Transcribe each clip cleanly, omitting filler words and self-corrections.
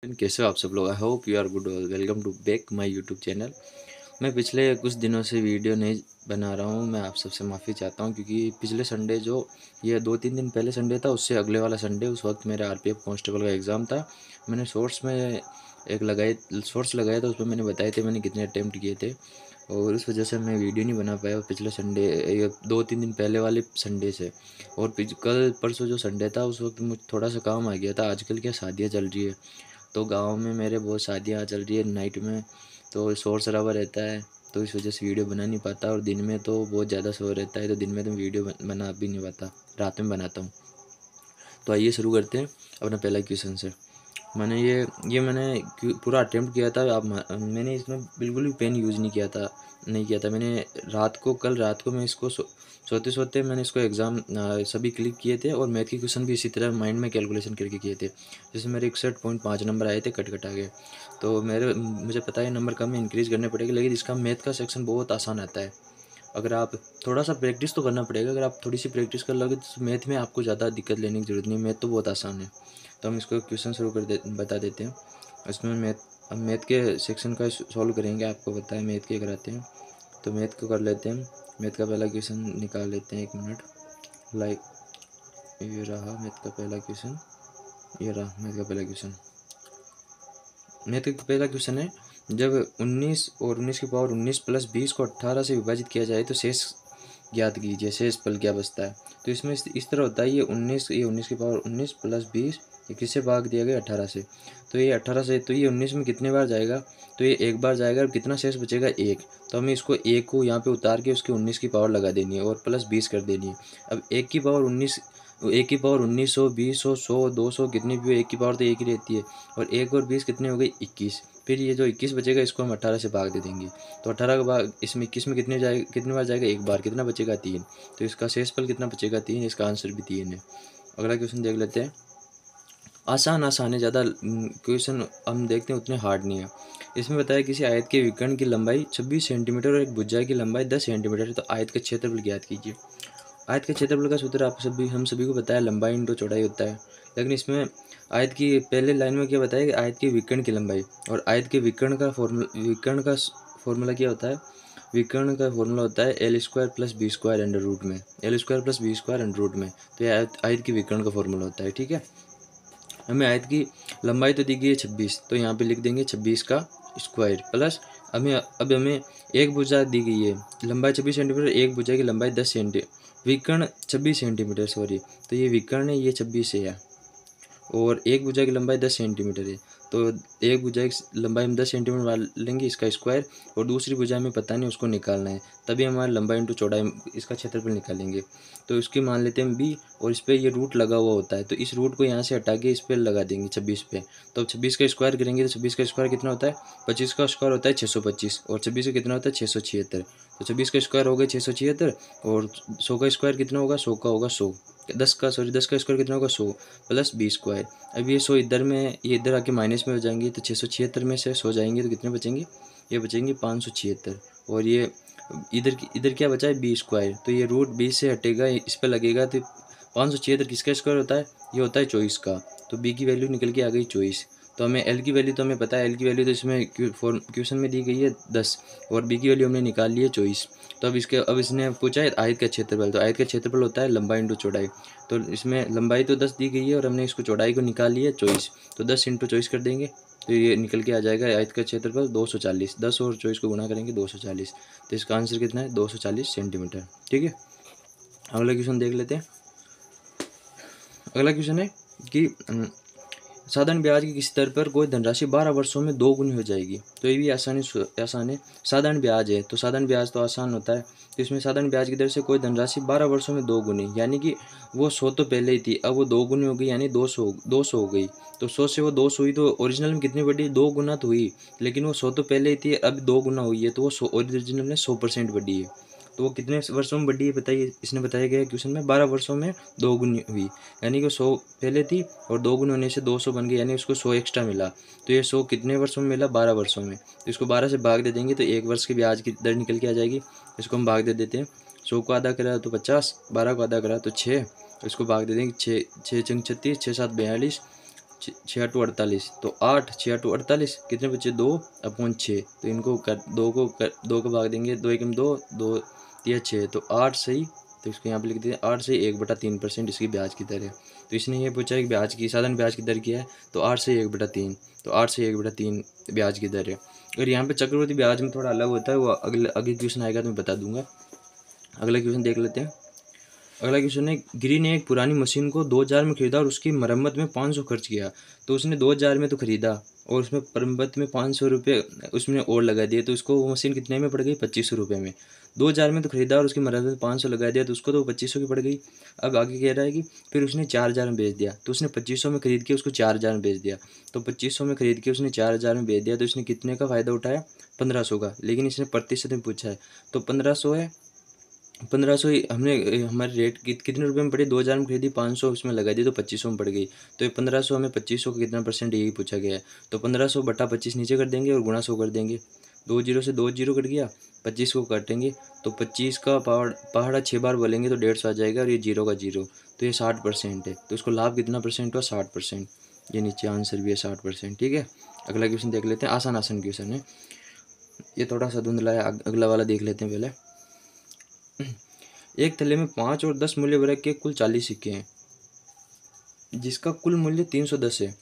कैसे हो आप सब लोग। I hope you are good. Welcome to back my YouTube channel. मैं पिछले कुछ दिनों से वीडियो नहीं बना रहा हूँ। मैं आप सबसे माफ़ी चाहता हूँ क्योंकि पिछले संडे जो ये 2-3 दिन पहले संडे था, उससे अगले वाला संडे उस वक्त मेरे आरपीएफ कांस्टेबल का एग्ज़ाम था। मैंने शॉर्ट्स में शॉर्ट्स लगाया था, उसमें मैंने बताए थे मैंने कितने अटैम्प्ट किए थे, और उस वजह से मैं वीडियो नहीं बना पाया पिछले संडे, ये 2-3 दिन पहले वाले संडे से। और कल परसों जो संडे था उस वक्त मुझे थोड़ा सा काम आ गया था। आजकल क्या शादियाँ चल रही है, तो गांव में मेरे बहुत शादियाँ चल रही है नाइट में, तो शोर शराबा रहता है, तो इस वजह से वीडियो बना नहीं पाता। और दिन में तो बहुत ज़्यादा शोर रहता है, तो दिन में तो वीडियो बना भी नहीं पाता, रात में बनाता हूँ। तो आइए शुरू करते हैं अपना पहला क्वेश्चन से। मैंने पूरा अटेम्प्ट किया था। अब मैंने इसमें बिल्कुल भी पेन यूज़ नहीं किया था। मैंने कल रात को मैं इसको सोते सोते मैंने इसको एग्ज़ाम सभी क्लिक किए थे, और मैथ के क्वेश्चन भी इसी तरह माइंड में कैलकुलेशन करके किए थे। जैसे मेरे 61.5 नंबर आए थे कट कटा के, तो मुझे पता है नंबर कम इंक्रीज़ करने पड़ेंगे, लेकिन इसका मैथ का सेक्शन बहुत आसान आता है। अगर आप थोड़ा सा प्रैक्टिस तो करना पड़ेगा, अगर आप थोड़ी सी प्रैक्टिस कर लोगे तो मैथ में आपको ज़्यादा दिक्कत लेने की ज़रूरत नहीं है, मैथ तो बहुत आसान है। तो हम इसको क्वेश्चन शुरू बता देते हैं। इसमें मैथ के सेक्शन का सॉल्व करेंगे। आपको पता है मैथ के कराते हैं, तो मैथ को कर लेते हैं। मैथ का पहला क्वेश्चन निकाल लेते हैं, 1 मिनट। लाइक ये रहा मैथ का पहला क्वेश्चन, ये रहा मैथ का पहला क्वेश्चन। मैथ का पहला क्वेश्चन है, जब 19 और 19 की पावर 19 प्लस 20 को 18 से विभाजित किया जाए तो शेष ज्ञात कीजिए, शेष फल क्या बचता है। तो इसमें इस तरह होता है, ये 19 की पावर 19 प्लस 20 ये किससे भाग दिया गया, 18 से। तो ये 18 से, तो ये 19 में कितने बार जाएगा, तो ये एक बार जाएगा। और कितना शेष बचेगा, 1। तो हमें इसको 1 को यहाँ पे उतार के उसकी 19 की पावर लगा देनी है और प्लस 20 कर देनी है। अब 1 की पावर 1900, 2000, 100, 200 कितनी भी हो, 1 की पावर तो 1 ही रहती है। और 1 और 20 कितने हो गई, 21। फिर ये जो 21 बचेगा इसको हम 18 से भाग दे देंगे। तो 18 का भाग इसमें 21 में कितने बार जाएगा, एक बार। कितना बचेगा, 3। तो इसका शेषफल कितना बचेगा, 3। इसका आंसर भी 3 है। अगला क्वेश्चन देख लेते हैं। आसान है, ज़्यादा क्वेश्चन हम देखते हैं उतने हार्ड नहीं है। इसमें बताया किसी आयत के विकर्ण की लंबाई 26 सेंटीमीटर और एक भुजा की लंबाई 10 सेंटीमीटर है, तो आयत का क्षेत्रफल ज्ञात कीजिए। आयत के क्षेत्रफल का सूत्र हम सभी को पता है, लंबाई इंटू चौड़ाई होता है। लेकिन इसमें आयत की पहले लाइन में क्या बताया कि आयत के विकर्ण की लंबाई, और आयत के विकर्ण का फॉर्मूला क्या होता है, विकर्ण का फॉर्मूला होता है L² + B² अंडर रूट में, L² + B² अंडर रूट में। तो ये आयत की विकर्ण का फॉर्मूला होता है, ठीक है। हमें आयत की लंबाई तो दी गई है 26, तो यहाँ पे लिख देंगे 26 का स्क्वायर प्लस हमें एक भुजा दी गई है, लंबाई 26 सेंटीमीटर, एक भुजा की लंबाई 10 सेंटीमीटर, विकर्ण 26 सेंटीमीटर सॉरी, तो ये विकर्ण है, ये 26 है, और एक भुजा की लंबाई 10 सेंटीमीटर है। तो एक भुजा की लंबाई हम 10 सेंटीमीटर वाल लेंगे इसका स्क्वायर, और दूसरी भुजा हमें पता नहीं, उसको निकालना है, तभी हमारी लंबाई इंटू चौड़ाई इसका क्षेत्रफल निकालेंगे। तो इसकी मान लेते हैं बी, और इस पर ये रूट लगा हुआ होता है, तो इस रूट को यहाँ से हटा के इस पर लगा देंगे 26 पे। तो 26 का स्क्वायर करेंगे, तो 26 का स्क्वायर कितना होता है, 25 का स्क्वायर होता है 625, और 26 का कितना होता है 676। तो 26 का स्क्वायर हो गया 676, और 100 का स्क्वायर कितना होगा, 100 का होगा 100, 10 का स्क्वायर कितना होगा 100 प्लस B²। अब ये 100 इधर में, ये इधर आके माइनस में हो जाएंगे, तो 676 में से 100 जाएंगे तो कितने बचेंगे, ये बचेंगे 576। और ये इधर क्या बचा है, B², तो ये रूट 20 से हटेगा, इस पर लगेगा, तो 576 किसका स्क्वायर होता है, ये होता है 24 का। तो B की वैल्यू निकल के आ गई 24। तो हमें L की वैल्यू तो हमें पता है, L की वैल्यू तो इसमें क्वेश्चन में दी गई है 10, और B की वैल्यू हमने निकाल ली है 24। तो अब इसने पूछा है आयत का क्षेत्रफल, तो आयत का क्षेत्रफल होता है लंबाई इंटू चौड़ाई। तो इसमें लंबाई तो 10 दी गई है, और हमने इसको चौड़ाई को निकाल लिया 24, तो 10 इंटू 24 कर देंगे, तो ये निकल के आ जाएगा आयत का क्षेत्रफल 240। 10 और 24 को गुणा करेंगे 240, तो इसका आंसर कितना है, 240 सेंटीमीटर, ठीक है। अगला क्वेश्चन देख लेते हैं। अगला क्वेश्चन है कि साधारण ब्याज की किसी दर पर कोई धनराशि 12 वर्षों में 2 गुनी हो जाएगी, तो ये भी आसान है। साधारण ब्याज है, तो साधारण ब्याज तो आसान होता है। तो इसमें साधारण ब्याज की दर से कोई धनराशि 12 वर्षों में 2 गुनी, यानी कि वो 100 तो पहले ही थी, अब वो 2 गुनी हो गई, यानी 200 हो गई। तो 100 से वो 200 हुई, तो ओरिजिनल में कितनी बढ़ी, 2 गुना तो हुई, लेकिन वो 100 तो पहले ही थी, अब 2 गुना हुई है, तो वो ओरिजिनल में 100% बढ़ी है। तो वो कितने वर्षों में बढ़ी है बताइए, इसने बताया गया है क्वेश्चन में, 12 वर्षों में 2 गुनी हुई, यानी कि 100 पहले थी और 2 गुना होने से 200 बन गई, यानी उसको 100 एक्स्ट्रा मिला। तो ये 100 कितने वर्षों में मिला, 12 वर्षों में। तो इसको 12 से भाग दे देंगे, तो 1 वर्ष की ब्याज की दर निकल के आ जाएगी। इसको हम भाग दे देते हैं, 100 को आधा करा तो 50, 12 को आधा करा तो 6, इसको भाग दे देंगे, 6 6 छंग 36, 6 7 42, 6 8 48, तो 8 6 8 48 कितने बचे 2/6। तो इनको कर 2 को भाग देंगे, 2 एकम 2, 2 तिया 6, तो 8 सही। तो इसको यहाँ पे लिख देते हैं 8 सही 1/3% इसकी ब्याज की दर है। तो इसने ये पूछा है कि ब्याज की साधारण ब्याज की दर क्या है, तो 8 सही 1/3, तो 8 सही 1/3 ब्याज की दर है। और यहाँ पे चक्रवृद्धि ब्याज में थोड़ा अलग होता है, वो अगले क्वेश्चन आएगा तो मैं बता दूंगा। अगला क्वेश्चन देख लेते हैं। अगला क्वेश्चन है, गिरी ने एक पुरानी मशीन को 2000 में खरीदा और उसकी मरम्मत में 500 खर्च किया। तो उसने 2000 में तो खरीदा और उसमें मरम्मत में 500 रुपये उसमें और लगा दिए, तो उसको वो मशीन कितने में पड़ गई, 2500 रुपये में। 2000 में तो खरीदा और उसकी मरम्मत में 500 लगा दिया, तो उसको तो 2500 की पड़ गई। अब आगे कह रहा है कि फिर उसने 4000 में बेच दिया। तो उसने 2500 में खरीद के उसको 4000 में बेच दिया। तो 2500 में खरीद के उसने 4000 में बेच दिया, तो इसने कितने का फ़ायदा उठाया, 1500 का। लेकिन इसने प्रतिशत में पूछा है, तो 1500 है, 1500 ही हमने हमारे रेट कितने रुपए में पड़ी, 2000 में खरीदी, 500 उसमें लगा दी, तो 2500 में पड़ गई। तो ये 1500 हमें 2500 का कितना परसेंट यही पूछा गया है। तो 1500 बटा 25 नीचे कर देंगे और गुणा 100 कर देंगे। 2 जीरो से 2 जीरो कट गया, 25 को काटेंगे तो 25 का पहाड़ा 6 बार बोलेंगे तो 150 आ जाएगा, और ये जीरो का जीरो, तो ये 60% है। तो इसको लाभ कितना परसेंट हुआ, 60%। ये नीचे आंसर भी है 60%। ठीक है, अगला क्वेश्चन देख लेते हैं। आसान आसान क्वेश्चन है, ये थोड़ा सा धुंधला है, अगला वाला देख लेते हैं पहले। एक थैले में 5 और 10 मूल्य वर्ग के कुल 40 सिक्के हैं, जिसका कुल मूल्य 310 है।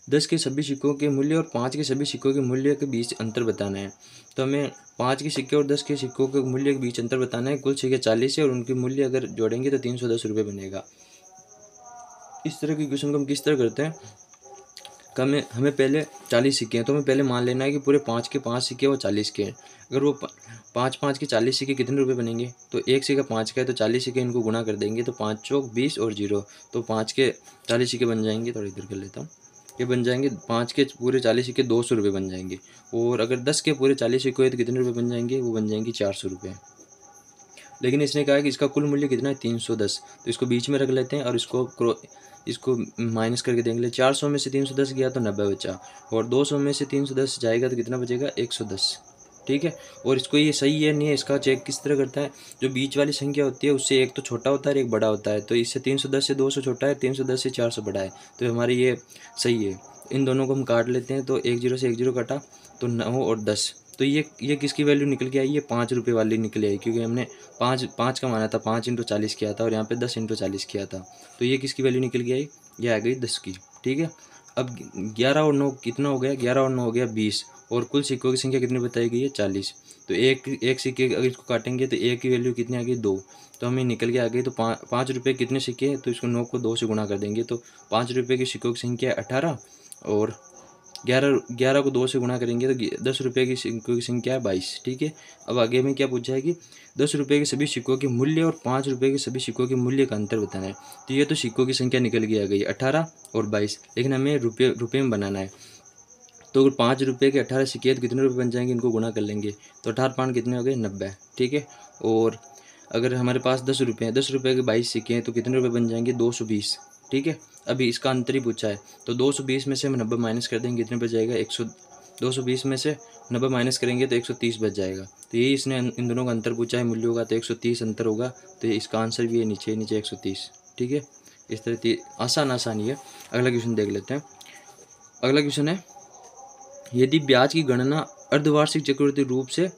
10 के सभी सिक्कों के मूल्य और 5 के सभी सिक्कों के मूल्य के बीच अंतर बताना है। तो हमें 5 के सिक्के और 10 के सिक्कों के मूल्य के बीच अंतर बताना है। कुल सिक्के 40 है और उनके मूल्य अगर जोड़ेंगे तो 310 रुपये बनेगा। इस तरह के क्वेश्चन को हम किस तरह करते हैं, हमें पहले 40 सिक्के हैं, तो हमें पहले मान लेना है कि पूरे 5 के 5 सिक्के वो 40 के हैं। अगर वो 5 के 40 सिक्के कितने रुपए बनेंगे, तो एक सिक्का 5 का है तो 40 सिक्के इनको गुणा कर देंगे, तो 5 चौक 20 और 0, तो 5 के 40 सिक्के बन जाएंगे। थोड़ी इधर कर लेता हूँ, ये बन जाएंगे 5 के पूरे 40 सिक्के 200 रुपये बन जाएंगे। और अगर 10 के पूरे 40 सिक्के है तो कितने रुपये बन जाएंगे, वो बन जाएंगे 400 रुपये। लेकिन इसने कहा कि इसका कुल मूल्य कितना है, 310, तो इसको बीच में रख लेते हैं और इसको माइनस करके देख ले। 400 में से 310 गया तो 90 बचा, और 200 में से 310 जाएगा तो कितना बचेगा, 110। ठीक है, और इसको ये सही है नहीं है इसका चेक किस तरह करता है, जो बीच वाली संख्या होती है उससे एक तो छोटा होता है और एक बड़ा होता है। तो इससे 310 से 200 छोटा है, 310 से 400 बड़ा है, तो हमारी ये सही है। इन दोनों को हम काट लेते हैं, तो 1 0 से 1 0 काटा तो 9 और 10, तो ये किसकी वैल्यू निकल के आई, ये 5 रुपये वाली निकल आई, क्योंकि हमने 5 का माना था, 5 × 40 किया था और यहाँ पे 10 × 40 किया था। तो ये किसकी वैल्यू निकल के आई, ये आ गई 10 की। ठीक है, अब 11 और 9 कितना हो गया, 11 और 9 हो गया 20, और कुल सिक्कों की संख्या कितनी बताई गई है, 40। तो एक सिक्के अगर इसको काटेंगे तो एक की वैल्यू कितनी आ गई, 2, तो हमें निकल के आ गई। तो 5 रुपये कितने सिक्के, तो इसको 9 को 2 से गुणा कर देंगे, तो 5 रुपये के सिक्कों की संख्या 18, और 11 को 2 से गुणा करेंगे तो 10 रुपये की सिक्कों की संख्या है 22। ठीक है, अब आगे में क्या पूछा है कि 10 रुपये के सभी सिक्कों के मूल्य और 5 रुपये के सभी सिक्कों के मूल्य का अंतर बताना है। तो ये तो सिक्कों की संख्या निकल के आ गई 18 और 22, लेकिन हमें रुपये में बनाना है। तो अगर 5 रुपये के 18 सिक्के तो कितने रुपये बन जाएंगे, इनको गुणा कर लेंगे, तो 18 5 कितने हो गए, 90। ठीक है, और अगर हमारे पास 10 रुपये हैं, 10 रुपये के 22 सिक्के हैं तो कितने रुपये बन जाएंगे, 220। ठीक है, अभी इसका अंतर ही पूछा है, तो 220 में से हम 90 माइनस कर देंगे, कितने बच जाएगा, 220 में से 90 माइनस करेंगे तो 130 बच जाएगा। तो यही इसने इन दोनों का अंतर पूछा है मूल्यों का, तो 130 अंतर होगा, तो इसका आंसर भी है नीचे 130। ठीक है, इस तरह आसान ही है। अगला क्वेश्चन देख लेते हैं। अगला क्वेश्चन है, यदि ब्याज की गणना अर्धवार्षिक चक्रवृद्धि रूप से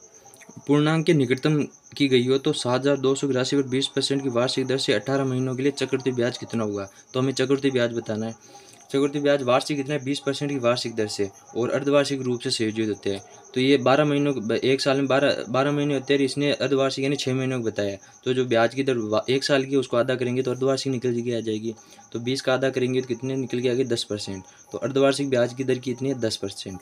पूर्णांक के निकटतम की गई हो तो 7,200 की राशि पर 20% की वार्षिक दर से 18 महीनों के लिए चक्रवृद्धि ब्याज कितना होगा। तो हमें चक्रवृद्धि ब्याज बताना है। चक्रवृद्धि ब्याज वार्षिक कितना है, 20% की वार्षिक दर से, और अर्धवार्षिक रूप से संयोजित होते हैं। तो ये 12 महीनों, एक साल में 12 महीने होते हैं, इसने अर्धवार्षिक यानी 6 महीनों को बताया। तो जो ब्याज की दर एक साल की उसको आधा करेंगे तो अर्धवार्षिक निकल के आ जाएगी। तो 20 का आधा करेंगे तो कितने निकल के आ गए, 10%। तो अर्धवार्षिक ब्याज की दर कितनी है, 10%।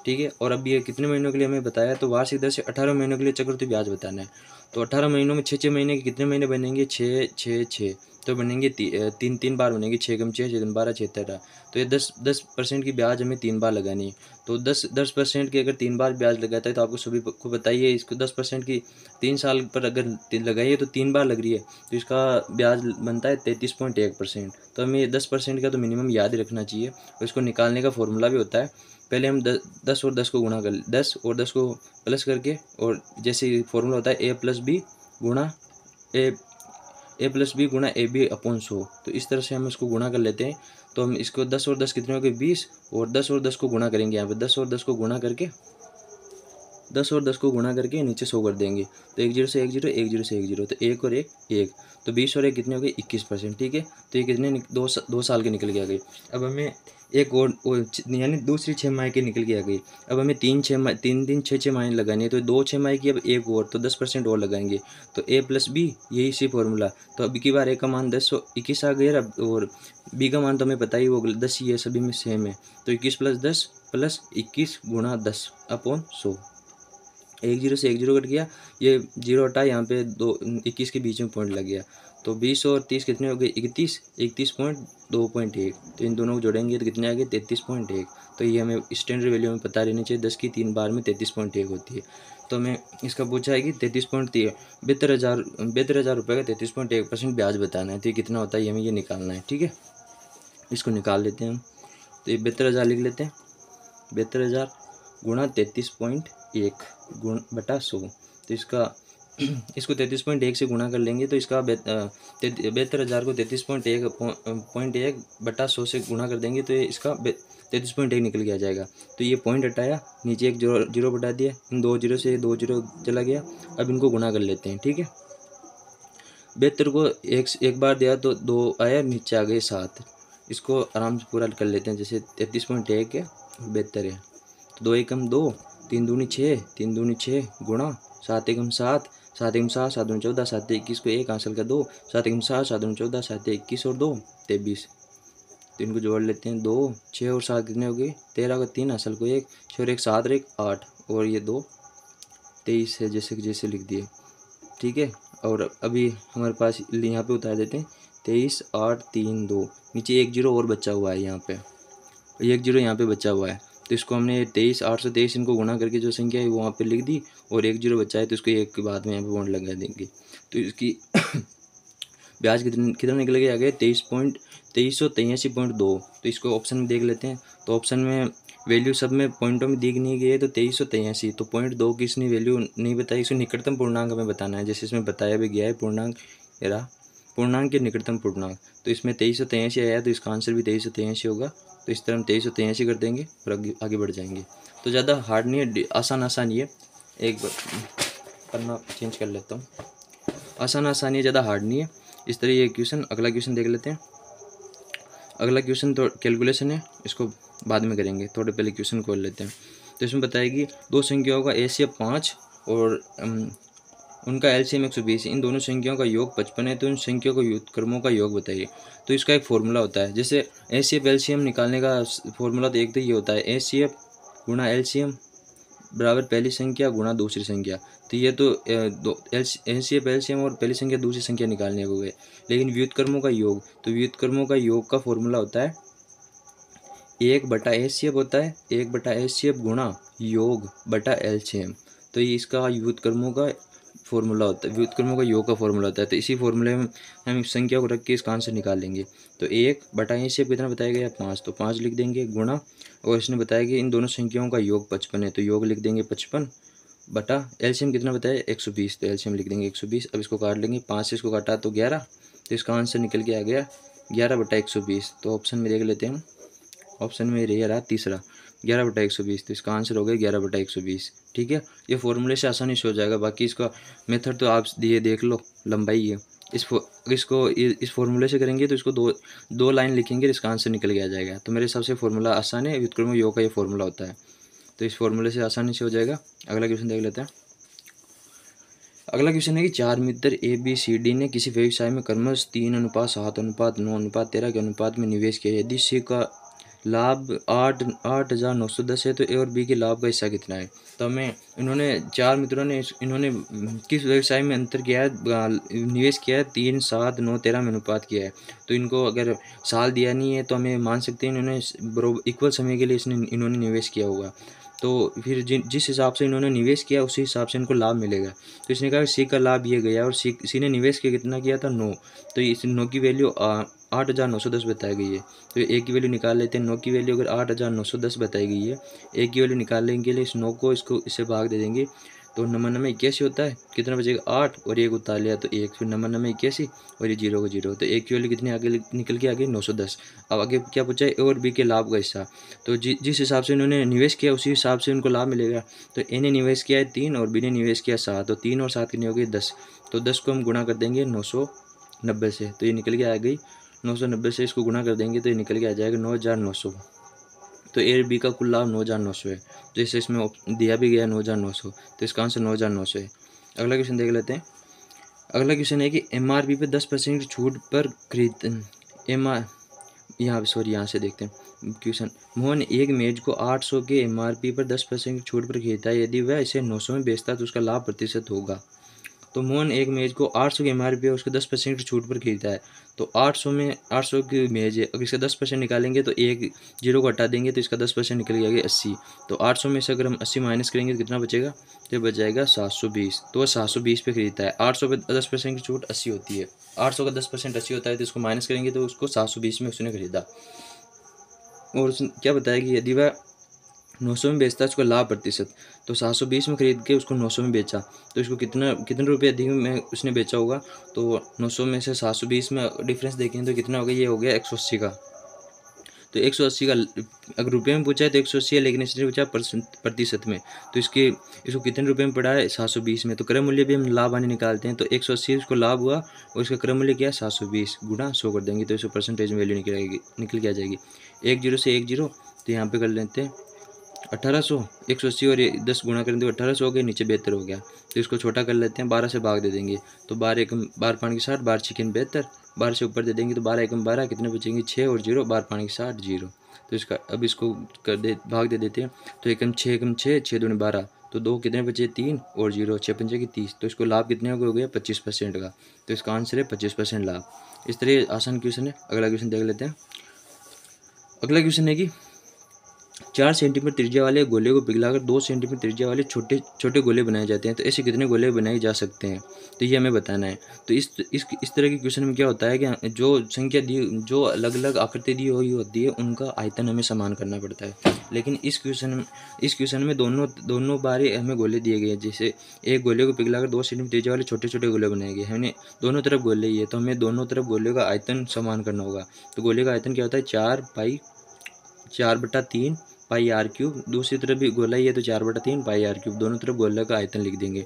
ठीक है, और अब ये कितने महीनों के लिए हमें बताया, तो वार्षिक दर से 18 महीनों के लिए चक्रवृद्धि ब्याज बताना है। तो 18 महीनों में 6 महीने के कितने महीने बनेंगे, 6 6 6, तो बनेंगे 3 बार बनेंगे, 6 × 6 6 × 12 76। तो ये 10% की ब्याज हमें 3 बार लगानी है। तो 10% की अगर 3 बार ब्याज लगाता है तो आपको सभी को बताइए, इसको 10% की 3 साल पर अगर लगाइए तो 3 बार लग रही है, तो इसका ब्याज बनता है 33.1%। तो हमें 10% का तो मिनिमम याद ही रखना चाहिए, और इसको निकालने का फॉर्मूला भी होता है। पहले हम 10 और 10 को गुणा कर 10 और 10 को प्लस करके, और जैसे फॉर्मूला होता है a+b गुणा a+b गुणा ab/100, तो इस तरह से हम इसको गुणा कर लेते हैं। तो हम इसको 10 और 10 कितने हो गए 20, और 10 और 10 को गुणा करेंगे यहाँ पे, 10 और 10 को गुणा करके 10 और 10 को गुणा करके नीचे 100 कर देंगे। तो 1 0 से 1 0, 1 0 से 1 0, तो 1 और 1 1, तो 20 और 1 कितने हो गए 21%। ठीक है, तो ये कितने 2 साल के निकल के आ गई। अब हमें एक और यानी दूसरी 6 माह की निकल के आ गई। अब हमें 3 दिन 6 माह लगानी है, तो 2 6 माह की अब एक और, तो 10% और लगाएंगे, तो a + b, यही इसी फॉर्मूला। तो अब की बार a का मान 10 आ गया, और b का मान तो हमें पता ही, वो 10 ही है, सभी में सेम है। तो 21 + 10 + 21 × 10 / 100। 1 0 से 1 0 कट गया, ये 0 हटा, यहाँ पे 21 के बीच में पॉइंट लग गया। तो 20 और 30 कितने हो गए 31, 31.2.1, तो इन दोनों को जोड़ेंगे तो कितने आ गए 33.1। तो ये हमें स्टैंडर्ड वैल्यू में पता रहनी चाहिए, 10 की 3 बार में 33.1 होती है। तो हमें इसका पूछा है कि 72,000 रुपये का 33.1% ब्याज बताना है, तो ये कितना होता है, हमें ये निकालना है। ठीक है, इसको निकाल लेते हैं हम। तो ये 72,000 लिख लेते हैं, 72,000 गुणा 33.1 बटा 100। तो इसका इसको 33.1 से गुणा कर लेंगे, तो इसका 72,000 को 33.1 बटा 100 से गुणा कर देंगे, तो ये इसका 33.1 निकल के आ जाएगा। तो ये पॉइंट हटाया, नीचे एक जीरो बटा दिया, इन 2 0 से 2 0 चला गया। अब इनको गुणा कर लेते हैं। ठीक है, 72 को एक बार दिया तो 2 आया, नीचे आ गए 7। इसको आराम से पूरा कर लेते हैं, जैसे 33.1 है, 72 है, तो 2 एकम 2, 3 दूनी 6, 3 दूनी 6 गुणा 7 एकम 7, 7 एकम 7, 7 दूनी 14, 7 21 को 1 हासिल का 2, 7 एकम 7, 7 दूनी 14, 7 21 और 2 23। तो इनको जोड़ लेते हैं, 2 6 और 7 कितने हो गए 13 का 3 हासिल को 1, 6 और 1 7 और 1 8, और ये 2 23 है, जैसे जैसे लिख दिए। ठीक है, और अभी हमारे पास यहाँ पे उतार देते हैं 23 8 3 2, नीचे 1 0 और बचा हुआ है, यहाँ पे 1 0 यहाँ पे बचा हुआ है। तो इसको हमने 23 823 इनको गुणा करके जो संख्या है वो वहाँ पे लिख दी, और 1 0 बचा है, तो इसको 1 के बाद में यहाँ पे पॉइंट लगा देंगे। तो इसकी ब्याज कितना निकल के आ गया 2383.2। तो इसको ऑप्शन में देख लेते हैं। तो ऑप्शन में वैल्यू सब में पॉइंटों में दी नहीं गई है, तो 2383, तो 0.2 की इसने वैल्यू नहीं बताई। इसको निकटतम पूर्णांक हमें बताना है, जैसे इसमें बताया भी गया है, पूर्णांक के निकटतम पूर्णांक। तो इसमें 2383 आया, तो इसका आंसर भी 2383 होगा। तो इस तरह हम 2383 कर देंगे और आगे बढ़ जाएंगे। तो ज़्यादा हार्ड नहीं है, आसान ही है। एक पन्ना चेंज कर लेता हूँ, आसान है, ज़्यादा हार्ड नहीं है। इस तरह ये क्वेश्चन, अगला क्वेश्चन देख लेते हैं। अगला क्वेश्चन तो कैलकुलेशन है, इसको बाद में करेंगे, थोड़े पहले क्वेश्चन खोल लेते हैं। तो इसमें बताएगी दो संख्याओं का एलसीएम 5 और उनका एलसीएम 120, इन दोनों संख्याओं का योग 55 है, तो इन संख्याओं को व्युत्क्रमों का योग बताइए। तो इसका एक फॉर्मूला होता है, जैसे एलसीएम एलसीएम निकालने का फॉर्मूला तो एक तो ये होता है, एलसीएम गुणा एलसीएम बराबर पहली संख्या गुणा दूसरी संख्या। तो ये तो एलसीएम एलसीएम और पहली संख्या दूसरी संख्या निकालने हो गए। लेकिन व्युत्क्रमों का योग, तो व्युत्क्रमों का योग का फॉर्मूला होता है 1/एलसीएम होता है, 1/एलसीएम गुणा योग बटा एलसीएम। तो ये इसका व्युत्क्रमों का फॉर्मूला होता है, व्युत्क्रमों का योग का फॉर्मूला होता है। तो इसी फॉर्मूले में हम संख्या को रख के इसका आंसर निकाल लेंगे। तो 1/एलसीएम कितना बताया गया 5, तो 5 लिख देंगे गुणा, और इसने बताया कि इन दोनों संख्याओं का योग 55 है, तो योग लिख देंगे 55 बटा एलसीएम कितना बताया 120, तो एलसीएम लिख देंगे 120। अब इसको काट लेंगे, 5 से इसको काटा तो 11, तो इसका आंसर निकल के आ गया 11/120। तो ऑप्शन में देख लेते हैं हम, ऑप्शन में ये रहा तीसरा 11/120, तो इसका आंसर हो गया 11/120। ठीक है, ये फॉर्मूले से आसानी से हो जाएगा। बाकी इसका मेथड तो आप दिए देख लो, लंबाई है। इस फॉर्मूले से करेंगे तो इसको दो लाइन लिखेंगे, इसका आंसर निकल के आ जाएगा। तो मेरे हिसाब से फॉर्मूला आसान है, व्युत्क्रम योग का ये फॉर्मूला होता है, तो इस फॉर्मूले से आसानी से हो जाएगा। अगला क्वेश्चन देख लेते हैं। अगला क्वेश्चन है कि 4 मित्र ABCD ने किसी व्यवसाय में क्रमश 3:7:9:13 के अनुपात में निवेश किया। यदि C का लाभ 8,910 है, तो A और B के लाभ का हिस्सा कितना है। तो हमें इन्होंने 4 मित्रों ने इन्होंने किस व्यवसाय में अंतर किया है, निवेश किया है 3:7:9:13 में अनुपात किया है। तो इनको अगर साल दिया नहीं है तो हमें मान सकते हैं इन्होंने इक्वल समय के लिए इन्होंने निवेश किया होगा। तो फिर जिस हिसाब से इन्होंने निवेश किया उसी हिसाब से इनको लाभ मिलेगा। तो इसने कहा सी का लाभ ये गया, और सी ने निवेश किया कितना किया था 9, तो इस 9 की वैल्यू 8,910 बताई गई है। तो ए की वैल्यू निकाल लेते हैं। 9 की वैल्यू अगर 8,910 बताई गई है, ए की वैल्यू निकालने के लिए इस 9 को इससे भाग दे देंगे, तो नंबर नंबर 81 होता है, कितना बचेगा 8 और 1 उतार लिया तो 1, फिर नंबर नंबर 81 और ये 0 को 0, तो 1 की वैल्यू कितनी आगे निकल के आ गई 910। अब आगे क्या पूछा है, ए और बी के लाभ का हिस्सा। तो जिस हिसाब से इन्होंने निवेश किया उसी हिसाब से उनको लाभ मिलेगा। तो ए ने निवेश किया है 3 और बी ने निवेश किया 7, तो 3 और 7 कितनी हो गई 10। तो 10 को हम गुणा कर देंगे 990 से, तो ये निकल के आ गई 990 से, इसको गुणा कर देंगे तो ये निकल के आ जाएगा 9900। तो ए बी का कुल लाभ 9900 है, जैसे इसमें दिया भी गया 9900, तो इसका आंसर 9900 है। अगला क्वेश्चन देख लेते हैं। अगला क्वेश्चन है कि एमआरपी पे 10% छूट पर खरीद यहाँ से देखते हैं क्वेश्चन। मोहन एक मेज को 800 के एमआरपी पर 10% छूट पर खरीदता है, यदि वह इसे 900 में बेचता है तो उसका लाभ प्रतिशत होगा। तो मोहन एक मेज को 800 की एमआरपी है, उसको 10% छूट पर खरीदता है। तो 800 की मेज है, अगर इसका 10% निकालेंगे तो एक जीरो को हटा देंगे तो इसका 10% निकल जाएगा 80। तो 800 में से अगर हम 80 माइनस करेंगे तो कितना बचेगा, तो बच जाएगा 720। तो वह 720 पे खरीदता है। 800 पे 10% की छूट 80 होती है, 800 का 10% 80 होता है, तो इसको माइनस करेंगे तो उसको 720 में उसने खरीदा। और उसने क्या बताया कि यदि वह 900 में बेचता है उसको लाभ प्रतिशत, तो 720 में खरीद के उसको 900 में बेचा, तो इसको कितने रुपये अधिक में उसने बेचा होगा। तो 900 में से 720 में डिफरेंस देखें तो कितना हो गया, ये हो गया 180 का। तो 180 का अगर रुपये में पूछा है तो 180 है, लेकिन इसने पूछा प्रतिशत में, तो इसको कितने रुपये में पड़ा है 720 में। तो क्रय मूल्य भी हम लाभ हानि निकालते हैं, तो 180 उसको लाभ हुआ और इसका क्रय मूल्य क्या है 720 गुणा 100 कर देंगे तो इसको परसेंटेज में वैल्यू निकल के आ जाएगी। 1 0 से 1 0, तो यहाँ पे कर लेते हैं 1800, 180 और ये 10 गुणा करेंगे तो 1800 हो गया, नीचे 72 हो गया। तो इसको छोटा कर लेते हैं, 12 से भाग दे देंगे तो 12 एकम 12 पानी की 60, 12 छिकन 72, 12 से ऊपर दे देंगे तो 12 एकम 12, कितने बचेंगे 6 और 0, 12 पानी की 60 0। तो इसका अब इसको भाग दे देते हैं, तो एकम 6, 6 दूनी 12, तो 2 कितने बचे 3 और 0, 6 पंजे की 30। तो इसको लाभ कितने हो गया 25% का, तो इसका आंसर है 25% लाभ। इस तरह आसान क्वेश्चन है। अगला क्वेश्चन देख लेते हैं। अगला क्वेश्चन है कि 4 सेंटीमीटर त्रिज्या वाले गोले को पिघलाकर 2 सेंटीमीटर त्रिज्या वाले छोटे छोटे गोले बनाए जाते हैं, तो ऐसे कितने गोले बनाए जा सकते हैं, तो ये हमें बताना है। तो इस तरह के क्वेश्चन में क्या होता है कि जो संख्या दी, जो अलग अलग आकृति दी हुई होती है उनका आयतन हमें समान करना पड़ता है। लेकिन इस क्वेश्चन में दोनों बारे हमें गोले दिए गए हैं। जैसे एक गोले को पिघलाकर 2 सेंटीमीटर त्रिज्या वाले छोटे छोटे गोले बनाए गए, हमने दोनों तरफ गोले ही है, तो हमें दोनों तरफ गोले का आयतन समान करना होगा। तो गोले का आयतन क्या होता है 4/3 पाई आर क्यूब। दूसरी तरफ भी गोला ही है तो 4/3 पाई आर क्यूब, दोनों तरफ गोला का आयतन लिख देंगे।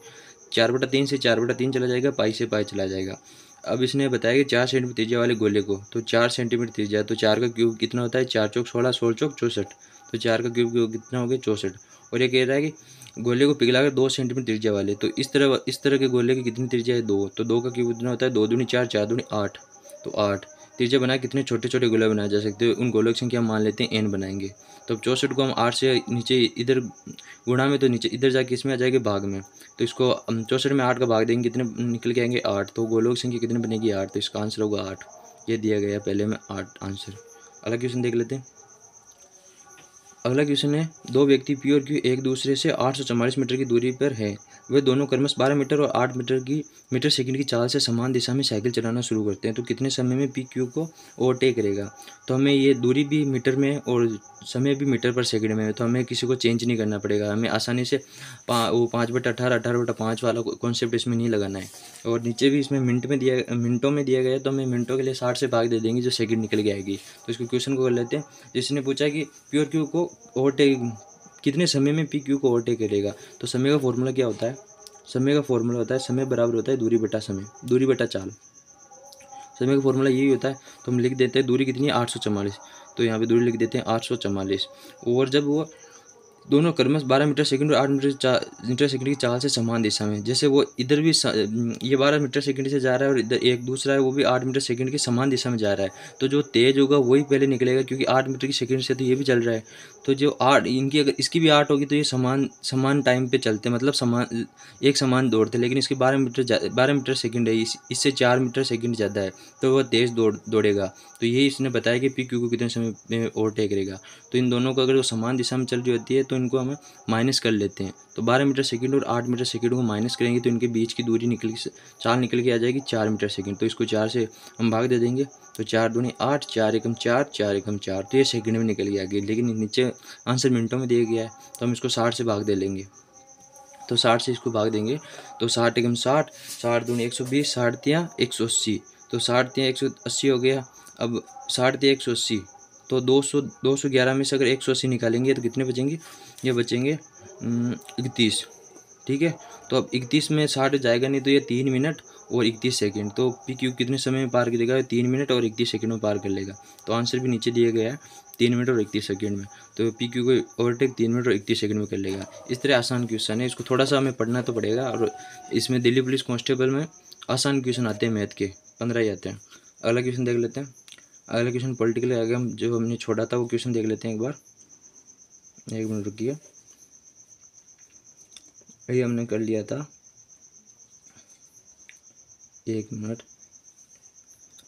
4/3 से 4/3 चला जाएगा, पाई से पाई चला जाएगा। अब इसने बताया कि 4 सेंटीमीटर त्रिज्या वाले गोले को, तो 4 सेंटीमीटर त्रिज्या, तो 4 का क्यूब कितना होता है 4 चौक 16, 16 चौक 64, तो 4 का क्यूब कितना हो गया 64। और ये कह रहा है कि गोले को पिघलाकर 2 सेंटीमीटर त्रिज्या वाले, तो इस तरह के गोले की कितनी त्रिज्या है 2, तो 2 का क्यूब कितना होता है 2 दूनी 4, 4 दूनी 8, तो 8 त्रिज्या बना कितने छोटे छोटे गोले बनाए जा सकते हैं, उन गोलों की संख्या मान लेते हैं n बनाएंगे। तो 64 को हम 8 से नीचे इधर गुणा में, तो नीचे इधर जाके इसमें आ जाएगा भाग में, तो इसको 64 में 8 का भाग देंगे कितने निकल के आएंगे 8, तो गोलों की संख्या कितनी बनेगी 8, तो इसका आंसर होगा 8। ये दिया गया पहले में 8 आंसर। अगला क्वेश्चन देख लेते हैं। अगला क्वेश्चन है, दो व्यक्ति पी और क्यू एक दूसरे से 844 मीटर की दूरी पर है, वे दोनों क्रमशः 12 मीटर और 8 मीटर सेकंड की चाल से समान दिशा में साइकिल चलाना शुरू करते हैं, तो कितने समय में पी क्यू को ओवरटेक करेगा। तो हमें ये दूरी भी मीटर में और समय भी मीटर पर सेकंड में है, तो हमें किसी को चेंज नहीं करना पड़ेगा, हमें आसानी से 5/18, 18/5 वाला कॉन्सेप्ट इसमें नहीं लगाना है। और नीचे भी इसमें मिनटों में दिया गया है, तो हमें मिनटों के लिए 60 से भाग दे देंगे जो सेकंड निकल के आएगी। तो इसको क्वेश्चन को कर लेते हैं। जिसने पूछा कि पी और क्यू को ओवरटेक कितने समय में पी क्यू को ओवरटेक करेगा, तो समय का फॉर्मूला क्या होता है, समय बराबर होता है दूरी बटा चाल। समय का फॉर्मूला यही होता है, तो हम लिख देते हैं दूरी कितनी है 844, तो यहाँ पे दूरी लिख देते हैं 844। और जब वो दोनों क्रमशः 12 मीटर सेकंड और 8 मीटर सेकंड की चाल से समान दिशा में, जैसे वो इधर भी ये 12 मीटर सेकंड से जा रहा है और इधर एक दूसरा है वो भी 8 मीटर सेकंड की समान दिशा में जा रहा है, तो जो तेज होगा वही पहले निकलेगा, क्योंकि 8 मीटर की सेकंड से तो ये भी चल रहा है। तो जो 8 इनकी अगर इसकी भी 8 होगी तो ये समान टाइम पे चलते, मतलब समान दौड़ते, लेकिन इसकी 12 मीटर सेकंड है, इससे 4 मीटर सेकंड ज़्यादा है, तो वह तेज़ दौड़ेगा। तो यही इसने बताया कि पी क्यू को कितने समय में ओवरटेक करेगा। तो इन दोनों को अगर वो समान दिशा में चल रही होती है तो इनको हम माइनस कर लेते हैं, तो 12 मीटर सेकंड और 8 मीटर सेकंड को माइनस करेंगे तो इनके बीच की दूरी चाल निकल के आ जाएगी 4 मीटर सेकंड। तो इसको 4 से हम भाग दे देंगे, तो 4 दूनी 8, 4 एकम 4, 4 एकम 4, तो ये सेकंड में निकल के आ गई, लेकिन नीचे आंसर मिनटों में दिया गया है तो हम इसको 60 से भाग दे लेंगे। तो 60 से इसको भाग देंगे तो 60 एकम 60, 60 दूनी 120, 60 तियाँ 180, तो 60 तियाँ 180 हो गया। अब 60 तियाँ 180, तो 211 में से अगर 180 निकालेंगे तो कितने बचेंगे, ये बचेंगे 31। ठीक है, तो अब 31 में 60 जाएगा नहीं, तो ये 3 मिनट और 31 सेकंड, तो पी क्यू कितने समय में पार कर देगा, 3 मिनट और 31 सेकंड में पार कर लेगा। तो आंसर भी नीचे दिया गया है 3 मिनट और 31 सेकंड में, तो पी क्यू को ओवरटेक 3 मिनट और 31 सेकंड में कर लेगा। इस तरह आसान क्वेश्चन है, इसको थोड़ा सा हमें पढ़ना तो पड़ेगा। और इसमें दिल्ली पुलिस कांस्टेबल में आसान क्वेश्चन आते हैं, मैथ के 15 ही आते हैं। अगला क्वेश्चन देख लेते हैं। अगला क्वेश्चन पॉलिटिकल आगे हम जो हमने छोड़ा था वो क्वेश्चन देख लेते हैं एक बार। 1 मिनट रुकिए, ये हमने कर लिया था, 1 मिनट।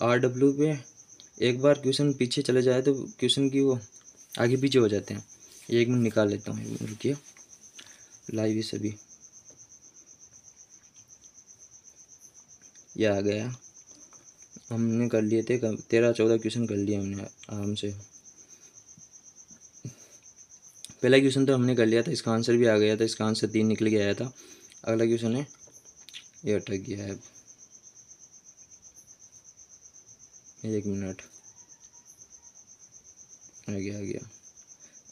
RW पे एक बार क्वेश्चन पीछे चले जाए तो क्वेश्चन की वो आगे पीछे हो जाते हैं। 1 मिनट निकाल लेता हूँ, 1 मिनट रुकिए, लाइव ही सभी ये आ गया। हमने कर लिए थे 13-14 क्वेश्चन कर लिए हमने आराम से। पहला क्वेश्चन तो हमने कर लिया था, इसका आंसर भी आ गया था, इसका आंसर 3 निकल के आया था। अगला क्वेश्चन है, ये अटक गया है, 1 मिनट, आ गया,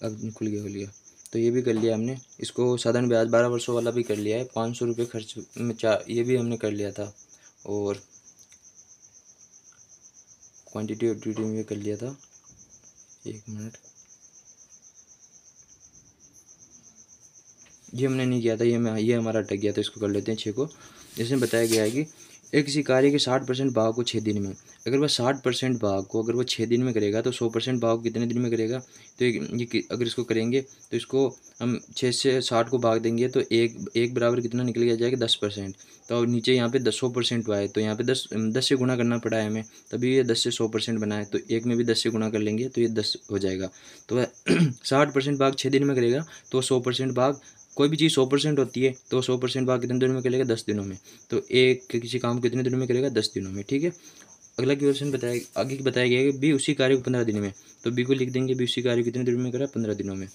अब खुल गया। तो ये भी कर लिया हमने। इसको साधारण ब्याज 12 वर्षों वाला भी कर लिया है, 500 रुपये खर्च में ये भी हमने कर लिया था। और क्वांटिटी और ड्यूटी में भी कर लिया था। 1 मिनट, ये हमने नहीं किया था, ये हमारा अटक गया, तो इसको कर लेते हैं 6 को। इसमें बताया गया है कि एक किसी कार्य के 60% भाग को 6 दिन में, अगर वह 60% भाग को अगर वो 6 दिन में करेगा तो 100% भाग को कितने दिन में करेगा। तो ये अगर इसको करेंगे तो इसको हम 6 से 60 को भाग देंगे तो एक बराबर कितना निकल के आ जाएगा 10%। तो नीचे यहाँ पे 100% हुआ है, तो यहाँ पे 10 से गुणा करना पड़ा है हमें, तभी ये 10 से 100% बना है। तो एक में भी 10 से गुणा कर लेंगे तो ये 10 हो जाएगा। तो वह 60% भाग 6 दिन में करेगा, तो 100% भाग, कोई भी चीज़ 100% होती है तो 100% भाग कितने दिनों में करेगा, 10 दिनों में। तो एक किसी काम को कितने दिनों में करेगा, 10 दिनों में। ठीक है, अगला क्वेश्चन आगे बताया गया है कि बी उसी कार्य को 15 दिन में, तो बी को लिख देंगे, बी उसी कार्य को कितने दिनों में करा, 15 दिनों में।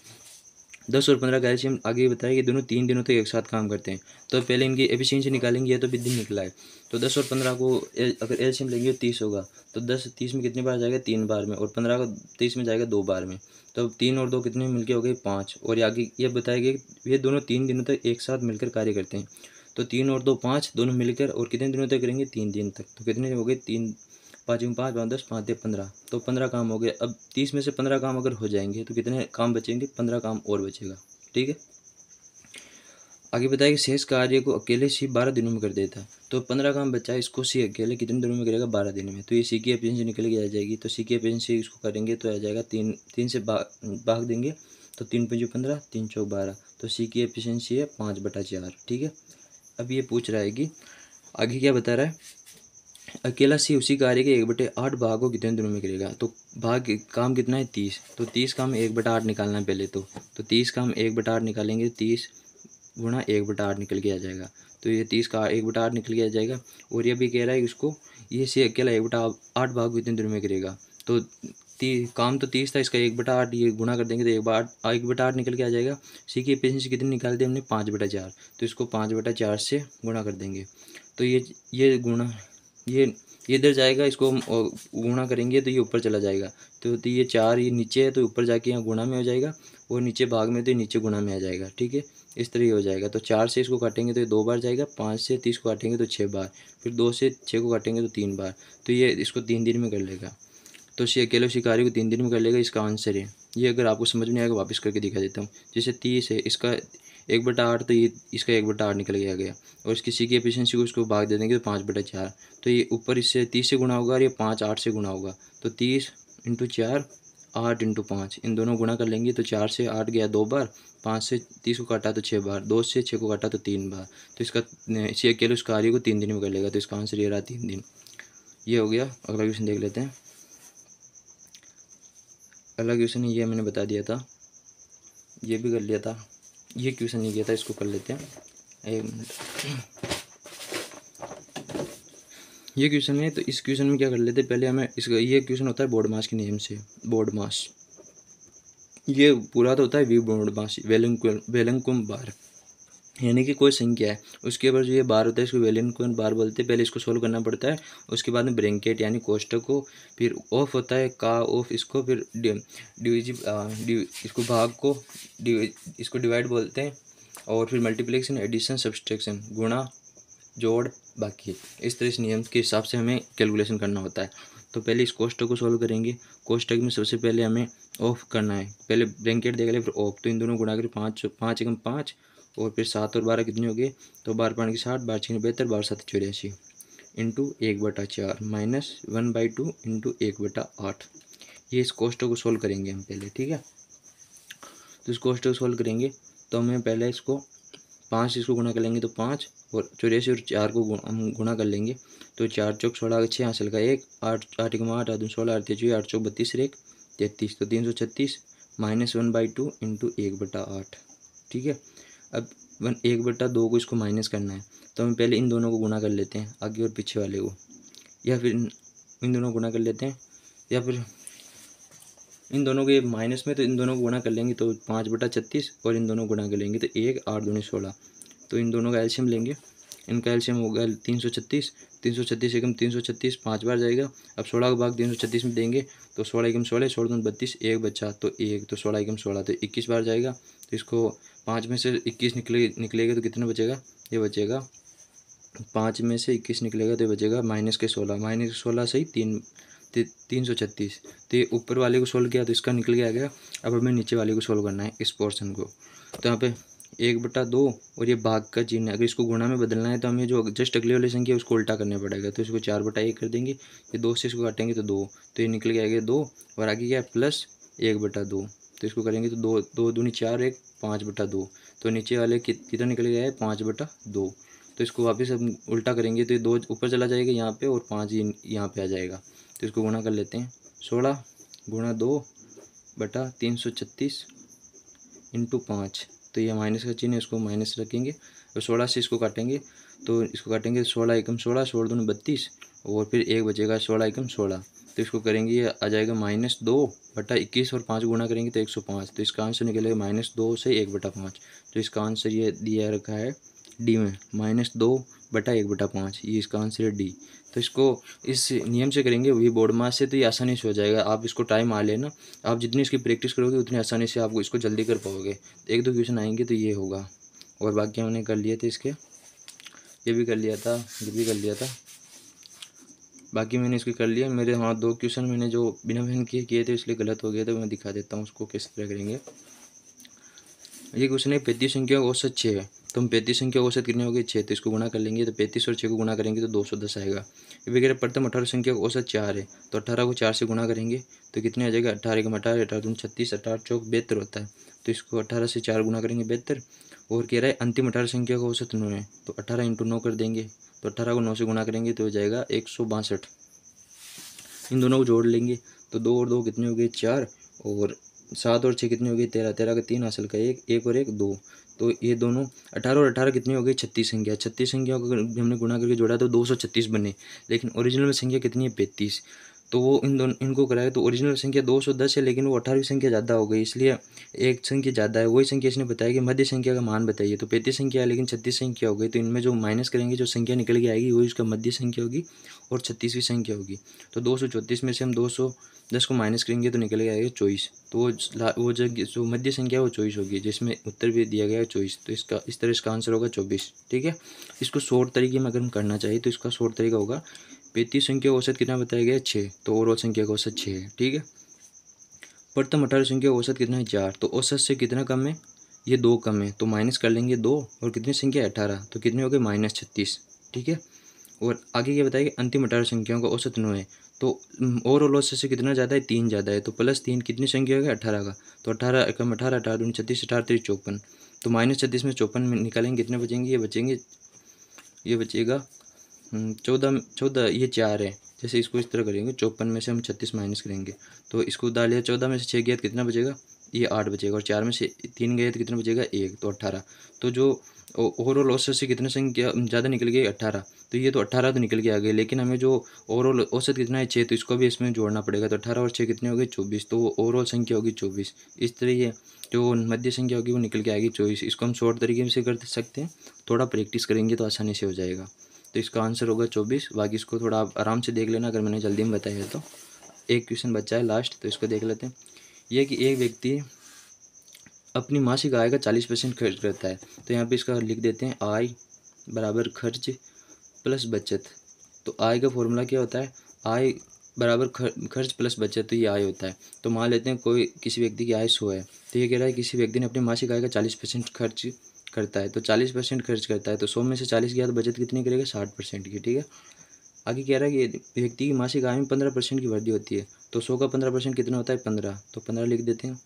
10 और 15 का एलसीएम आगे बताया कि दोनों 3 दिनों तक एक साथ काम करते हैं। तो पहले इनकी एफिशिएंसी निकालेंगे, ये तो भी दिन निकला है। तो 10 और 15 को अगर एलसीएम लेंगे 30 होगा, तो 10 30 में कितनी बार जाएगा, 3 बार में, और 15 को 30 में जाएगा 2 बार में। तो 3 और 2 कितने मिलके हो गए, 5। और आगे ये बताया गया कि ये दोनों 3 दिनों तक एक साथ मिलकर कार्य करते हैं। तो 3 और 2 5 दोनों मिलकर, और कितने दिनों तक करेंगे, 3 दिन तक। तो कितने हो गए, 3 5 में 5 5 10 5 दे 15, तो 15 काम हो गए। अब 30 में से 15 काम अगर हो जाएंगे तो कितने काम बचेंगे, 15 काम और बचेगा। ठीक है, आगे बताया कि शेष कार्य को अकेले सी 12 दिनों में कर देता है। तो 15 काम बचा है, इसको सी अकेले कितने दिनों में करेगा, 12 दिन में। तो ये सी की एफिशिएंसी निकल के आ जाएगी। तो सी की एफिशिएंसी इसको करेंगे तो आ जाएगा 3 से भाग देंगे, तो 3 पंजे 15, 3 चौक 12। तो सी की एफिशिएंसी है 5/4। ठीक है, अब ये पूछ रहा है कि आगे क्या बता रहा है, अकेला सी उसी कार्य के 1/8 भाग को कितने दिनों में करेगा। तो भाग काम कितना है, 30। तो 30 काम 1/8 निकालना है पहले। तो 30 काम 1/8 निकालेंगे, 30 गुणा 1/8 निकल के आ जाएगा। तो ये 30 का 1/8 निकल के आ जाएगा। और ये भी कह रहा है कि उसको ये से अकेला 1/8 भाग कितने दिनों में करेगा। तो काम तो 30 था, इसका 1/8 ये गुणा कर देंगे तो 1/8 निकल के आ जाएगा। सी की एफिशिएंसी कितनी निकाल दी हमने, 5/4। तो इसको 5/4 से गुणा कर देंगे। तो ये गुणा ये इधर जाएगा, इसको गुणा करेंगे तो ये ऊपर चला जाएगा। तो ये 4 ये नीचे है, तो ऊपर जाके यहाँ गुणा में हो जाएगा, और नीचे भाग में तो नीचे गुणा में आ जाएगा। ठीक है, इस तरह हो जाएगा। तो 4 से इसको काटेंगे तो ये 2 बार जाएगा, 5 से 30 को काटेंगे तो 6 बार, फिर 2 से 6 को काटेंगे तो 3 बार। तो ये इसको 3 दिन में कर लेगा। तो अकेले शिकारी को 3 दिन में कर लेगा, इसका आंसर है ये। अगर आपको समझ नहीं आएगा वापस करके दिखा देता हूँ। जैसे 30 है, इसका 1/8, तो ये इसका 1/8 निकल गया। और इसकी सी की एफिशिएंसी को इसको भाग दे देंगे तो 5/4। तो ये ऊपर इससे 30 से गुणा होगा और ये 5 8 से गुणा होगा। तो 30 × 4 8 × 5, इन दोनों गुणा कर लेंगे तो 4 से 8 गया 2 बार, 5 से 30 को काटा तो 6 बार, 2 से 6 को काटा तो 3 बार। तो इसका इसी अकेले उस कार्य को 3 दिन में कर लेगा। तो इसका आंसर ये रहा, 3 दिन। ये हो गया। अगला क्वेश्चन देख लेते हैं। अगला क्वेश्चन ये मैंने बता दिया था, ये भी कर लिया था। ये क्वेश्चन नहीं किया था, इसको कर लेते हैं। 1 मिनट, ये क्वेश्चन है। तो इस क्वेश्चन में क्या कर लेते हैं, पहले हमें इसका ये क्वेश्चन होता है बोर्ड मास के नियम से। बोर्ड मास ये पूरा तो होता है वी बोर्ड मास वेलंकुम बार। यानी कि कोई संख्या है उसके ऊपर जो ये बार होता है इसको वेरिएंट को बार बोलते हैं। पहले इसको सोल्व करना पड़ता है, उसके बाद में ब्रैकेट यानी कोष्टक को, फिर ऑफ होता है का ऑफ इसको, फिर इसको भाग को इसको डिवाइड बोलते हैं, और फिर मल्टीप्लिकेशन, एडिशन, सब्सट्रैक्शन, गुणा, जोड़, बाकी। इस तरह इस नियम के हिसाब से हमें कैलकुलेशन करना होता है। तो पहले इस कोष्टक को सॉल्व करेंगे। कोष्टक में सबसे पहले हमें ऑफ करना है, पहले ब्रैकेट देख ले फिर ऑफ, तो इन दोनों गुणा करें 5 5 एकम 5, और फिर 7 और 12 कितने हो गए, तो 12 5 की 60, 12 6 72, 12 7 84, इंटू 1/4 माइनस 1/2 इंटू 1/8। ये इस कोष्टक को सोल्व करेंगे हम पहले, ठीक है। तो इस कोष्टक को सोल्व करेंगे तो हमें पहले इसको 5 इसको गुणा कर लेंगे तो 5, और 84 और 4 को हम गुणा कर लेंगे तो 4 चौक 16 6 हासिल का 1, 8 8 एकम 8, 8 दूनी 16, 8 3 8 चौक 32 1 33, तो 336 माइनस 1/2 इंटू 1/8, ठीक है। अब 1/2 को इसको माइनस करना है, तो हम पहले इन दोनों को गुणा कर लेते हैं, आगे और पीछे वाले को, या फिर इन दोनों को गुणा कर लेते हैं, या फिर इन दोनों के माइनस में, तो इन दोनों को गुणा कर लेंगे तो 5/36, और इन दोनों को गुणा कर लेंगे तो 1 8 दूनी 16, तो इन दोनों का एलसीएम लेंगे। इनका एलसीएम होगा 336, 336 एकम 336 5 बार जाएगा। अब 16 का भाग 336 में देंगे तो 16 एकम 16, 16 दूनी 32, 1 बचा तो 1, तो 16 एकम 16 तो 21 बार जाएगा। तो इसको 5 में से 21 निकलेगा तो कितना बचेगा, ये बचेगा 5 में से 21 निकलेगा तो ये बचेगा -16 से ही 336। तो ये ऊपर वाले को सोल्व किया तो इसका निकल के आ गया। अब हमें नीचे वाले को सोल्व करना है, इस पोर्शन को। तो यहाँ पे 1/2 और ये भाग का चिन्ह है, अगर इसको गुणा में बदलना है तो हमें जो जस्ट अगले वाली संख्या है उसको उल्टा करना पड़ेगा। तो इसको 4/1 कर देंगे, ये 2 से इसको काटेंगे तो 2, तो ये निकल के आएगा 2, और आगे क्या है प्लस 1/2, तो इसको करेंगे तो 2 2 दूनी 4 1 5/2, तो नीचे वाले कितना निकल गया है 5/2। तो इसको वापस हम उल्टा करेंगे तो ये 2 ऊपर चला जाएगा यहाँ पे, और 5 यहाँ पे आ जाएगा। तो इसको गुणा कर लेते हैं, 16 गुणा 2/336 इंटू 5, तो ये माइनस का चिन्ह है, इसको माइनस रखेंगे, और 16 से इसको काटेंगे तो इसको काटेंगे 16 एकम 16, 16 दूनी 32, और फिर 1 बचेगा 16 एकम 16, तो इसको करेंगे ये आ जाएगा -2/21, और 5 गुणा करेंगे तो 105, तो इसका आंसर निकलेगा -2 से 1/5। तो इसका आंसर ये दिया रखा है डी में, -2/1/5, ये इसका आंसर है डी। तो इसको इस नियम से करेंगे वही बोर्ड मास से, तो ये आसानी से हो जाएगा। आप इसको टाइम आ लेना, आप जितनी इसकी प्रैक्टिस करोगे उतनी आसानी से आपको इसको जल्दी कर पाओगे। 1-2 क्वेश्चन आएंगे तो ये होगा, और बाकी हमने कर लिए थे इसके, ये भी कर लिया था, ये भी कर लिया था, बाकी मैंने इसके कर लिया। मेरे हाँ 2 क्वेश्चन मैंने जो बिना मेहनत किए थे इसलिए गलत हो गया था, मैं दिखा देता हूँ उसको किस तरह करेंगे। ये क्वेश्चन है 35 संख्या का औसत 6 है, तो हम 35 संख्या औसत कितने हो गए 6, तो इसको गुणा कर लेंगे तो 35 और 6 को गुणा करेंगे तो 210 आएगा। ये वगैरह प्रथम 18 संख्या का औसत 4 है, तो 18 को 4 से गुणा करेंगे तो कितने आ जाएगा, 18 का 18, 18 दूनी 36, 18 चौक 72 होता है, तो इसको 18 से 4 गुणा करेंगे 72। और कह रहा है अंतिम 18 संख्या का औसत 9 है, तो 18 × 9 कर देंगे, तो 18 को 9 से गुणा करेंगे तो हो जाएगा 162। इन दोनों को जोड़ लेंगे तो 2 और 2 कितने हो गए 4, और 7 और 6 कितने हो गए 13, 13 का 3 हासिल का 1, 1 और 1 2, तो ये दोनों 18 और 18 कितने हो गए 36 संख्या। 36 संख्या को अगर हमने गुणा करके जोड़ा तो 236 बने, लेकिन ओरिजिनल में संख्या कितनी है 35। तो वो इनको कराया तो ओरिजिनल संख्या 210 है, लेकिन वो 18वीं संख्या ज़्यादा हो गई, इसलिए एक संख्या ज़्यादा है। वही संख्या इसने बताया कि मध्य संख्या का मान बताइए, तो 35 संख्या है लेकिन 36 संख्या हो गई, तो इनमें जो माइनस करेंगे जो संख्या निकल के आएगी वही उसका मध्य संख्या होगी और 36वीं संख्या होगी। तो 234 में से हम 210 को माइनस करेंगे तो निकल के आएगा 24, तो वो जो मध्य संख्या वो 24 होगी, जिसमें उत्तर भी दिया गया है 24। तो इसका इस तरह इसका आंसर होगा 24, ठीक है। इसको शॉर्ट तरीके में अगर हम करना चाहिए तो इसका शॉर्ट तरीका होगा 35 संख्या का औसत कितना बताया गया है 6, तो ओवरऑल संख्या का औसत 6 है, ठीक है। प्रथम 18 संख्या का औसत कितना है 4, तो औसत से कितना कम है, ये 2 कम है, तो माइनस कर लेंगे 2, और कितनी संख्या है 18, तो कितने हो गए -36, ठीक है। और आगे क्या बताया कि अंतिम 18 संख्याओं का औसत 9 है, तो ओवरऑल औसत से कितना ज़्यादा है 3 ज़्यादा है, तो +3 कितनी संख्या हो गया 18 का, तो 18 एकम 18, 18 दूनी 36, 18 3 54, तो -36 में 54 में निकालेंगे कितने बचेंगे, ये बचेगा 14, ये 4 है। जैसे इसको इस तरह करेंगे 54 में से हम 36 माइनस करेंगे, तो इसको डालिए 14 में से 6 गया कितना बचेगा ये 8 बचेगा, और 4 में से 3 गए तो कितना बचेगा 1, तो 18। तो जो ओवरऑल औसत से कितने संख्या ज़्यादा निकल गई 18, तो ये तो 18 तो निकल के आ गए, लेकिन हमें जो ओवरऑल औसत कितना है 6, तो इसको भी इसमें जोड़ना पड़ेगा। तो 18 और 6 कितने हो गए 24, तो ओवरऑल संख्या होगी 24। इस तरह ये जो मध्य संख्या होगी वो निकल के आएगी 24। इसको हम शॉर्ट तरीके से कर सकते हैं, थोड़ा प्रैक्टिस करेंगे तो आसानी से हो जाएगा। तो इसका आंसर होगा 24। बाकी इसको थोड़ा आप आराम से देख लेना अगर मैंने जल्दी में बताया है तो। एक क्वेश्चन बचा है लास्ट, तो इसको देख लेते हैं। यह कि एक व्यक्ति अपनी मासिक आय का 40% खर्च करता है। तो यहाँ पे इसका लिख देते हैं आय बराबर खर्च प्लस बचत। तो आय का फॉर्मूला क्या होता है, आय बराबर खर्च प्लस बचत, तो ये आय होता है। तो मान लेते हैं कोई किसी व्यक्ति की आय 100 है, तो ये कह रहा है किसी व्यक्ति ने अपनी मासिक आय का 40% खर्च करता है। तो 40% खर्च करता है, तो 100 में से 40 गया तो बचत कितनी करेगा 60% की। ठीक है, आगे कह रहा है कि व्यक्ति की मासिक आय में 15% की वृद्धि होती है। तो 100 का 15% कितना होता है 15, तो 15 लिख देते हैं।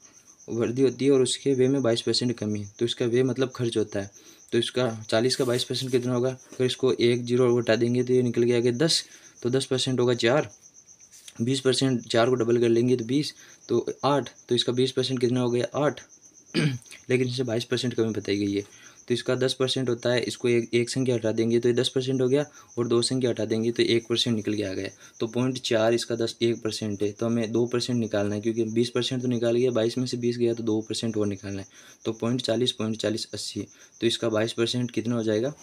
वृद्धि होती है और उसके व्यय में 22% कमी, तो इसका व्यय मतलब खर्च होता है। तो इसका 40 का 22% कितना होगा, अगर इसको 1 जीरो हटा देंगे तो ये निकल के आगे 10, तो 10% होगा 4, 20%, 4 को डबल कर लेंगे तो 20, तो 8, तो इसका 20% कितना हो गया 8। लेकिन इसे 22% कमी बताई गई है। तो इसका 10% होता है, इसको एक संख्या हटा देंगे तो ये 10% हो गया, और 2 संख्या हटा देंगे तो 1% निकल के आ गया। तो 0.4 इसका 1% है, तो हमें 2% निकालना है, क्योंकि 20% तो निकाल गया, 22 में से 20 गया तो 2% और निकालना है। तो 0.40 80, तो इसका 22% कितना हो जाएगा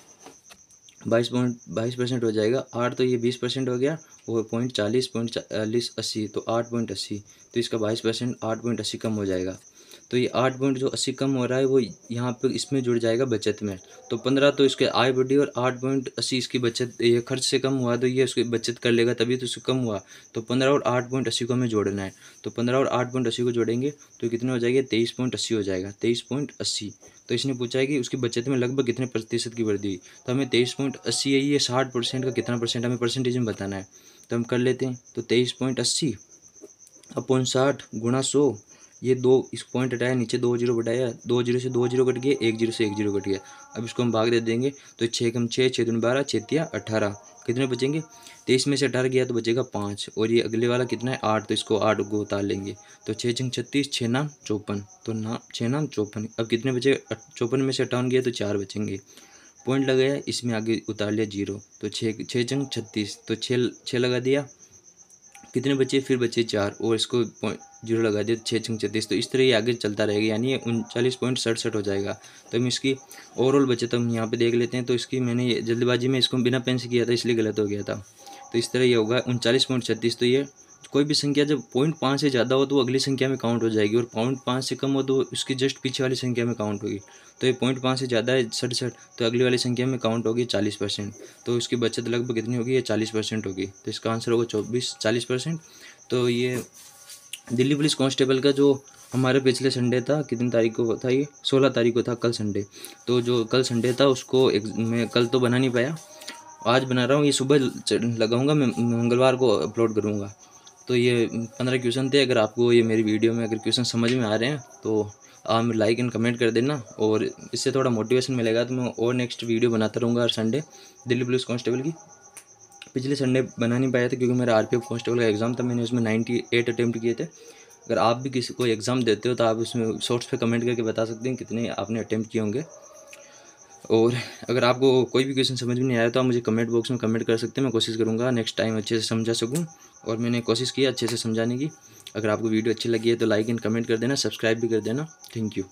22% हो जाएगा 8, तो ये 20% हो गया, और 0.40 तो 8.80, तो इसका 22% 8.80 कम हो जाएगा। तो ये 8.80 कम हो रहा है वो यहाँ पे इसमें जुड़ जाएगा बचत में। तो 15 तो इसके आय बढ़ी, और 8.80 इसकी बचत, ये खर्च से कम हुआ, तो ये उसकी बचत कर लेगा, तभी तो इससे कम हुआ। तो 15 और 8.80 को हमें जोड़ना है। तो 15 और 8.80 को जोड़ेंगे तो कितने हो जाएगा 23.80 हो जाएगा, 23.80। तो इसने पूछा है कि उसकी बचत में लगभग कितने प्रतिशत की वृद्धि हुई। तो हमें 23.80 है, ये 60% का कितना परसेंट हमें परसेंटेज में बताना है। तो हम कर लेते हैं, तो 23.80 अपॉन 60 गुणा 100, ये 2 इस पॉइंट हटाया, नीचे 2 जीरो बढ़ाया, 2 जीरो से 2 जीरो कट गया, 1 जीरो से 1 जीरो कट गया। अब इसको हम भाग दे देंगे, तो 6 कम 6, 6 दूनी 12, 6 तिया 18, कितने बचेंगे 23 में से 18 गया तो बचेगा 5, और ये अगले वाला कितना है 8, तो इसको 8 को उतार लेंगे। तो 6 छंग 36, 6 नाम 54, तो 6 नाम 54। अब कितने बचे 54 में से 58 गया तो 4 बचेंगे। पॉइंट लगाया, इसमें आगे उतार लिया 0, तो 6 छंग 36, तो 6 लगा दिया, कितने बचे फिर बचे 4, और इसको जीरो लगा दिया 6 छंग 36। तो इस तरह ये आगे चलता रहेगा, यानी ये 39.67 हो जाएगा। तो हम इसकी ओवरऑल बचत हम यहाँ पे देख लेते हैं। तो इसकी मैंने जल्दबाजी में इसको बिना पेन से किया था, इसलिए गलत हो गया था। तो इस तरह ये होगा 39.36। तो ये कोई भी संख्या जब 0.5 से ज़्यादा हो तो वो अगली संख्या में काउंट हो जाएगी, और 0.5 से कम हो तो उसकी जस्ट पीछे वाली संख्या में काउंट होगी। तो ये 0.5 से ज़्यादा है 67, तो अगली वाली संख्या में काउंट होगी 40%। तो उसकी बचत लगभग कितनी होगी, ये 40% होगी। तो इसका आंसर होगा 40%। तो ये दिल्ली पुलिस कांस्टेबल का जो हमारे पिछले संडे था, कितनी तारीख को था, ये 16 तारीख को था, कल संडे। तो जो कल संडे था उसको मैं कल तो बना नहीं पाया, आज बना रहा हूँ। ये सुबह लगाऊंगा, मैं मंगलवार को अपलोड करूँगा। तो ये 15 क्वेश्चन थे। अगर आपको ये मेरी वीडियो में अगर क्वेश्चन समझ में आ रहे हैं तो आप लाइक एंड कमेंट कर देना, और इससे थोड़ा मोटिवेशन मिलेगा। तो मैं और नेक्स्ट वीडियो बनाता रहूँगा हर संडे दिल्ली पुलिस कांस्टेबल की। पिछले संडे बना नहीं पाया था क्योंकि मेरा आरपीएफ कांस्टेबल का एग्ज़ाम था, मैंने उसमें 98 अटैम्प्ट किए थे। अगर आप भी किसी को एग्ज़ाम देते हो तो आप उसमें शॉर्ट्स पे कमेंट करके बता सकते हैं कितने आपने अटैम्प्ट किए होंगे। और अगर आपको कोई भी क्वेश्चन समझ में नहीं आया तो आप मुझे कमेंट बॉक्स में कमेंट कर सकते हैं। मैं कोशिश करूँगा नेक्स्ट टाइम अच्छे से समझा सकूँ, और मैंने कोशिश की अच्छे से समझाने की। अगर आपको वीडियो अच्छी लगी है तो लाइक एंड कमेंट कर देना, सब्सक्राइब भी कर देना। Thank you.